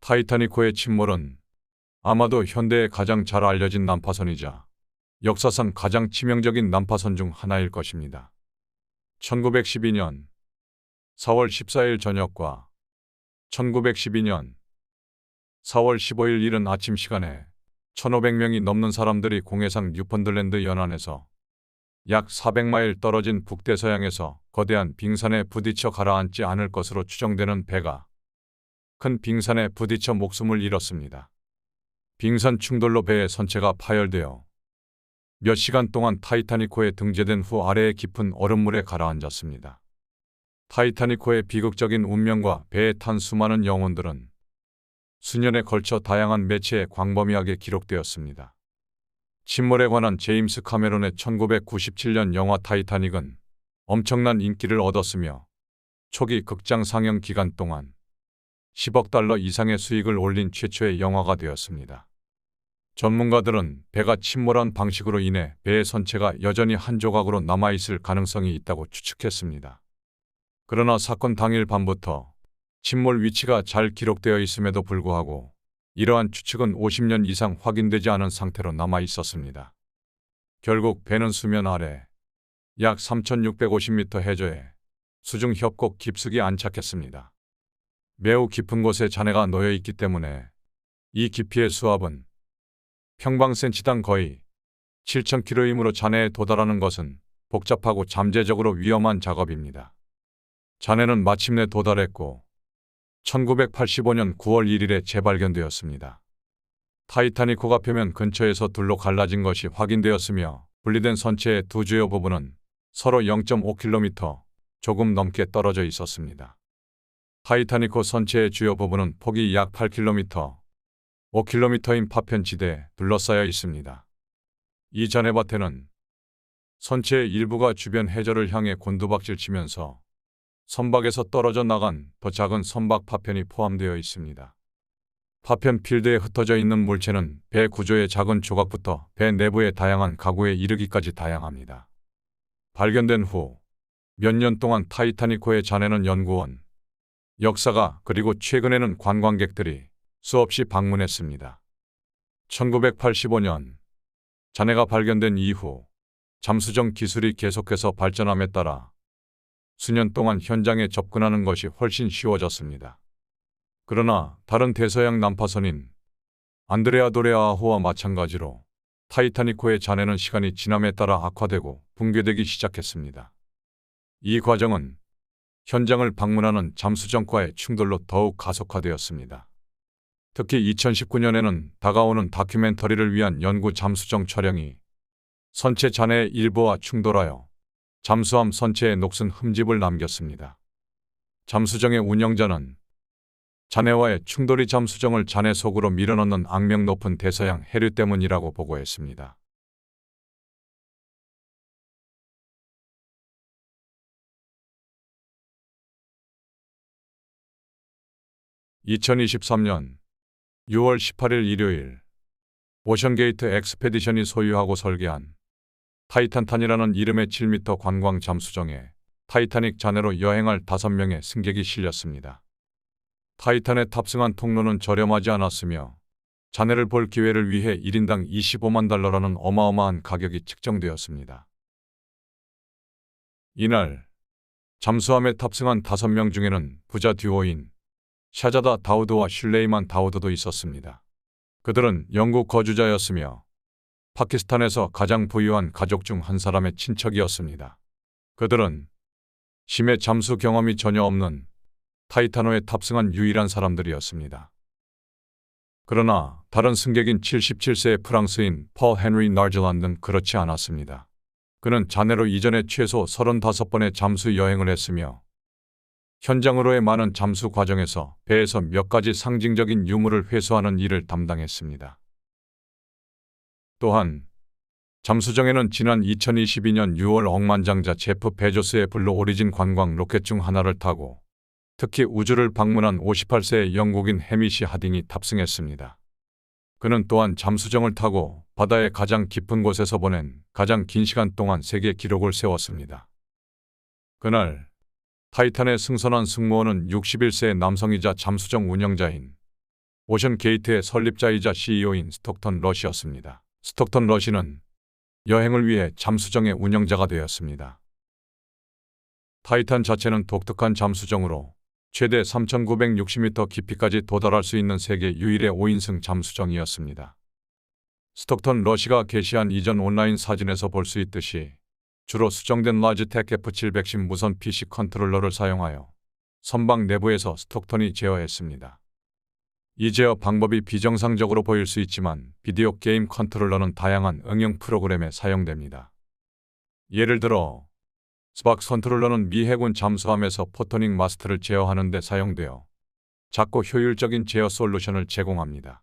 타이타닉호의 침몰은 아마도 현대에 가장 잘 알려진 난파선이자 역사상 가장 치명적인 난파선 중 하나일 것입니다. 1912년 4월 14일 저녁과 1912년 4월 15일 이른 아침 시간에 1,500명이 넘는 사람들이 공해상 뉴펀들랜드 연안에서 약 400마일 떨어진 북대서양에서 거대한 빙산에 부딪혀 가라앉지 않을 것으로 추정되는 배가 큰 빙산에 부딪혀 목숨을 잃었습니다. 빙산 충돌로 배의 선체가 파열되어 몇 시간 동안 타이타닉호에 등재된 후 아래의 깊은 얼음물에 가라앉았습니다. 타이타닉호의 비극적인 운명과 배에 탄 수많은 영혼들은 수년에 걸쳐 다양한 매체에 광범위하게 기록되었습니다. 침몰에 관한 제임스 카메론의 1997년 영화 타이타닉은 엄청난 인기를 얻었으며 초기 극장 상영 기간 동안 10억 달러 이상의 수익을 올린 최초의 영화가 되었습니다. 전문가들은 배가 침몰한 방식으로 인해 배의 선체가 여전히 한 조각으로 남아있을 가능성이 있다고 추측했습니다. 그러나 사건 당일 밤부터 침몰 위치가 잘 기록되어 있음에도 불구하고 이러한 추측은 50년 이상 확인되지 않은 상태로 남아 있었습니다. 결국 배는 수면 아래 약 3,650m 해저에 수중 협곡 깊숙이 안착했습니다. 매우 깊은 곳에 잔해가 놓여 있기 때문에 이 깊이의 수압은 평방센치당 거의 7,000km이므로 잔해에 도달하는 것은 복잡하고 잠재적으로 위험한 작업입니다. 잔해는 마침내 도달했고 1985년 9월 1일에 재발견되었습니다. 타이타닉호가 표면 근처에서 둘로 갈라진 것이 확인되었으며 분리된 선체의 두 주요 부분은 서로 0.5km 조금 넘게 떨어져 있었습니다. 타이타닉호 선체의 주요 부분은 폭이 약 8km, 5km인 파편지대에 둘러싸여 있습니다. 이 잔해밭에는 선체의 일부가 주변 해저를 향해 곤두박질치면서 선박에서 떨어져 나간 더 작은 선박 파편이 포함되어 있습니다. 파편 필드에 흩어져 있는 물체는 배 구조의 작은 조각부터 배 내부의 다양한 가구에 이르기까지 다양합니다. 발견된 후 몇 년 동안 타이타닉호의 잔해는 연구원, 역사가 그리고 최근에는 관광객들이 수없이 방문했습니다. 1985년 잔해가 발견된 이후 잠수정 기술이 계속해서 발전함에 따라 수년 동안 현장에 접근하는 것이 훨씬 쉬워졌습니다. 그러나 다른 대서양 난파선인 안드레아 도레아호와 마찬가지로 타이타닉호의 잔해는 시간이 지남에 따라 악화되고 붕괴되기 시작했습니다. 이 과정은 현장을 방문하는 잠수정과의 충돌로 더욱 가속화되었습니다. 특히 2019년에는 다가오는 다큐멘터리를 위한 연구 잠수정 촬영이 선체 잔해의 일부와 충돌하여 잠수함 선체에 녹슨 흠집을 남겼습니다. 잠수정의 운영자는 잔해와의 충돌이 잠수정을 잔해 속으로 밀어넣는 악명 높은 대서양 해류 때문이라고 보고했습니다. (2023년 6월 18일) 일요일 오션게이트 엑스페디션이 소유하고 설계한 타이탄탄이라는 이름의 7m 관광 잠수정에 타이타닉 잔해로 여행할 5명의 승객이 실렸습니다. 타이탄에 탑승한 통로는 저렴하지 않았으며 잔해를 볼 기회를 위해 1인당 25만 달러라는 어마어마한 가격이 측정되었습니다. 이날 잠수함에 탑승한 5명 중에는 부자 듀오인 샤자다 다우드와 슐레이만 다우드도 있었습니다. 그들은 영국 거주자였으며 파키스탄에서 가장 부유한 가족 중 한 사람의 친척이었습니다. 그들은 심해 잠수 경험이 전혀 없는 타이탄호에 탑승한 유일한 사람들이었습니다. 그러나 다른 승객인 77세의 프랑스인 펄 헨리 나르즐란드는 그렇지 않았습니다. 그는 잔해로 이전에 최소 35번의 잠수 여행을 했으며 현장으로의 많은 잠수 과정에서 배에서 몇 가지 상징적인 유물을 회수하는 일을 담당했습니다. 또한 잠수정에는 지난 2022년 6월 억만장자 제프 베조스의 블루 오리진 관광 로켓 중 하나를 타고 특히 우주를 방문한 58세의 영국인 해미시 하딩이 탑승했습니다. 그는 또한 잠수정을 타고 바다의 가장 깊은 곳에서 보낸 가장 긴 시간 동안 세계 기록을 세웠습니다. 그날 타이탄에 승선한 승무원은 61세의 남성이자 잠수정 운영자인 오션 게이트의 설립자이자 CEO인 스톡턴 러시였습니다. 스톡턴 러시는 여행을 위해 잠수정의 운영자가 되었습니다. 타이탄 자체는 독특한 잠수정으로 최대 3,960m 깊이까지 도달할 수 있는 세계 유일의 5인승 잠수정이었습니다. 스톡턴 러시가 게시한 이전 온라인 사진에서 볼 수 있듯이 주로 수정된 라지텍 F710 무선 PC 컨트롤러를 사용하여 선박 내부에서 스톡턴이 제어했습니다. 이 제어 방법이 비정상적으로 보일 수 있지만 비디오 게임 컨트롤러는 다양한 응용 프로그램에 사용됩니다. 예를 들어 스박스 컨트롤러는 미 해군 잠수함에서 포토닝 마스트를 제어하는 데 사용되어 작고 효율적인 제어 솔루션을 제공합니다.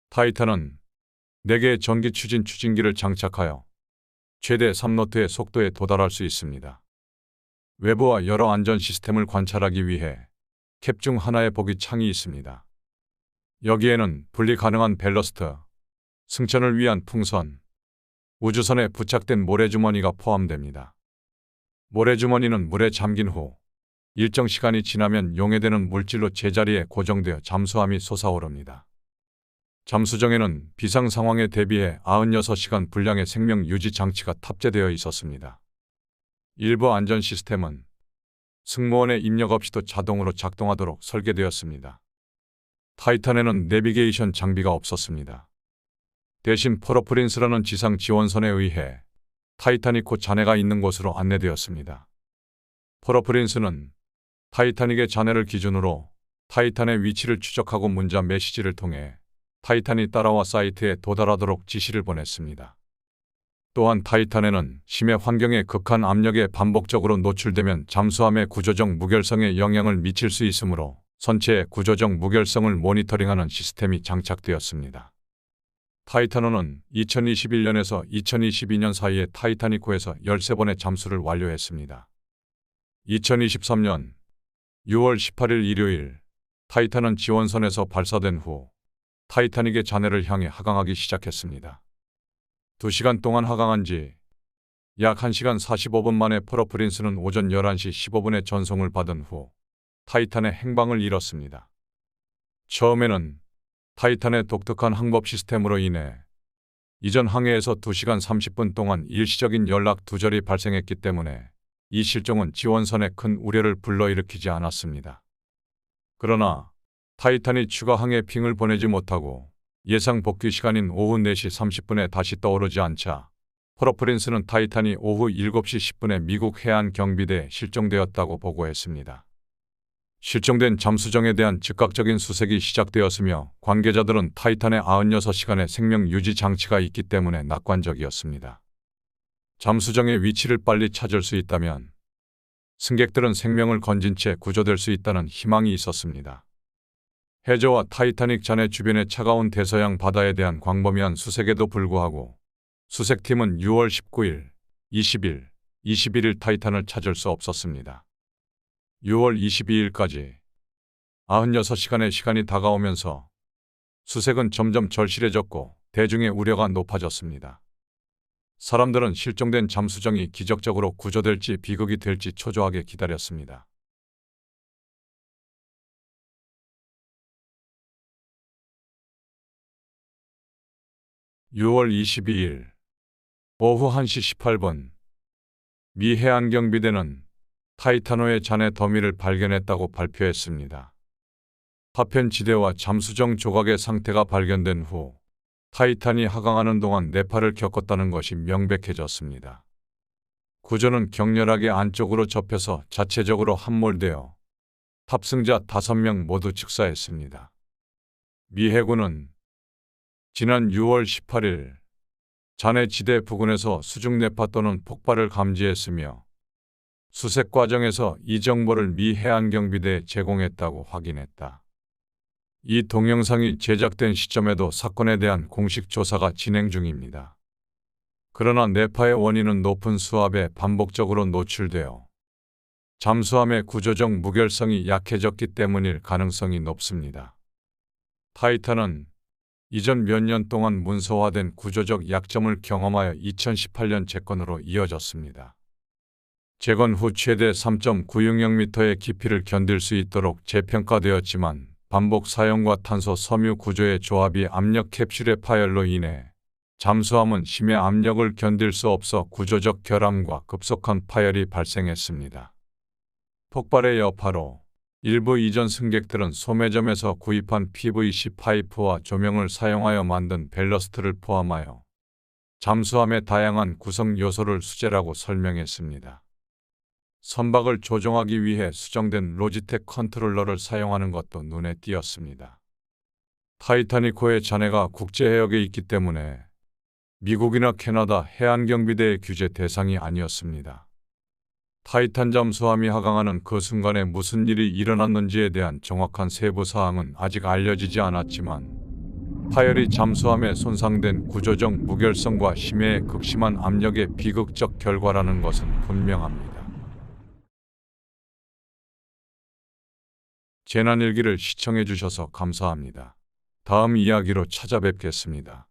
타이탄은 4개의 전기 추진 추진기를 장착하여 최대 3노트의 속도에 도달할 수 있습니다. 외부와 여러 안전 시스템을 관찰하기 위해 캡 중 하나의 보기 창이 있습니다. 여기에는 분리 가능한 벨러스트, 승천을 위한 풍선, 우주선에 부착된 모래주머니가 포함됩니다. 모래주머니는 물에 잠긴 후 일정 시간이 지나면 용해되는 물질로 제자리에 고정되어 잠수함이 솟아오릅니다. 잠수정에는 비상 상황에 대비해 96시간 분량의 생명 유지 장치가 탑재되어 있었습니다. 일부 안전 시스템은 승무원의 입력 없이도 자동으로 작동하도록 설계되었습니다. 타이탄에는 내비게이션 장비가 없었습니다. 대신 포러프린스라는 지상 지원선에 의해 타이타닉호 잔해가 있는 곳으로 안내되었습니다. 포러프린스는 타이타닉의 잔해를 기준으로 타이탄의 위치를 추적하고 문자 메시지를 통해 타이탄이 따라와 사이트에 도달하도록 지시를 보냈습니다. 또한 타이탄에는 심해 환경의 극한 압력에 반복적으로 노출되면 잠수함의 구조적 무결성에 영향을 미칠 수 있으므로 선체의 구조적 무결성을 모니터링하는 시스템이 장착되었습니다. 타이탄호는 2021년에서 2022년 사이에 타이타닉호에서 13번의 잠수를 완료했습니다. 2023년 6월 18일 일요일 타이탄은 지원선에서 발사된 후 타이타닉의 잔해를 향해 하강하기 시작했습니다. 2시간 동안 하강한 지 약 1시간 45분 만에 포러프린스는 오전 11시 15분에 전송을 받은 후 타이탄의 행방을 잃었습니다. 처음에는 타이탄의 독특한 항법 시스템으로 인해 이전 항해에서 2시간 30분 동안 일시적인 연락 두절이 발생했기 때문에 이 실종은 지원선에 큰 우려를 불러일으키지 않았습니다. 그러나 타이탄이 추가 항해 핑을 보내지 못하고 예상 복귀 시간인 오후 4시 30분에 다시 떠오르지 않자 포러프린스는 타이탄이 오후 7시 10분에 미국 해안 경비대에 실종되었다고 보고했습니다. 실종된 잠수정에 대한 즉각적인 수색이 시작되었으며 관계자들은 타이탄의 96시간의 생명 유지 장치가 있기 때문에 낙관적이었습니다. 잠수정의 위치를 빨리 찾을 수 있다면 승객들은 생명을 건진 채 구조될 수 있다는 희망이 있었습니다. 해저와 타이타닉 잔해 주변의 차가운 대서양 바다에 대한 광범위한 수색에도 불구하고 수색팀은 6월 19일, 20일, 21일 타이탄을 찾을 수 없었습니다. 6월 22일까지 96시간의 시간이 다가오면서 수색은 점점 절실해졌고 대중의 우려가 높아졌습니다. 사람들은 실종된 잠수정이 기적적으로 구조될지 비극이 될지 초조하게 기다렸습니다. (6월 22일) 오후 1시 18분 미 해안경비대는 타이탄호의 잔해 더미를 발견했다고 발표했습니다. 파편지대와 잠수정 조각의 상태가 발견된 후 타이탄이 하강하는 동안 내파를 겪었다는 것이 명백해졌습니다. 구조는 격렬하게 안쪽으로 접혀서 자체적으로 함몰되어 탑승자 5명 모두 즉사했습니다. 미 해군은 지난 6월 18일 잔해 지대 부근에서 수중 내파 또는 폭발을 감지했으며 수색 과정에서 이 정보를 미 해안경비대에 제공했다고 확인했다. 이 동영상이 제작된 시점에도 사건에 대한 공식 조사가 진행 중입니다. 그러나 내파의 원인은 높은 수압에 반복적으로 노출되어 잠수함의 구조적 무결성이 약해졌기 때문일 가능성이 높습니다. 타이탄은 이전 몇 년 동안 문서화된 구조적 약점을 경험하여 2018년 재건으로 이어졌습니다. 재건 후 최대 3.960m의 깊이를 견딜 수 있도록 재평가되었지만 반복 사용과 탄소 섬유 구조의 조합이 압력 캡슐의 파열로 인해 잠수함은 심해 압력을 견딜 수 없어 구조적 결함과 급속한 파열이 발생했습니다. 폭발의 여파로 일부 이전 승객들은 소매점에서 구입한 PVC 파이프와 조명을 사용하여 만든 밸러스트를 포함하여 잠수함의 다양한 구성 요소를 수제라고 설명했습니다. 선박을 조종하기 위해 수정된 로지텍 컨트롤러를 사용하는 것도 눈에 띄었습니다. 타이타니코의 잔해가 국제해역에 있기 때문에 미국이나 캐나다 해안경비대의 규제 대상이 아니었습니다. 타이탄 잠수함이 하강하는 그 순간에 무슨 일이 일어났는지에 대한 정확한 세부 사항은 아직 알려지지 않았지만 파열이 잠수함에 손상된 구조적 무결성과 심해의 극심한 압력의 비극적 결과라는 것은 분명합니다. 재난일기를 시청해 주셔서 감사합니다. 다음 이야기로 찾아뵙겠습니다.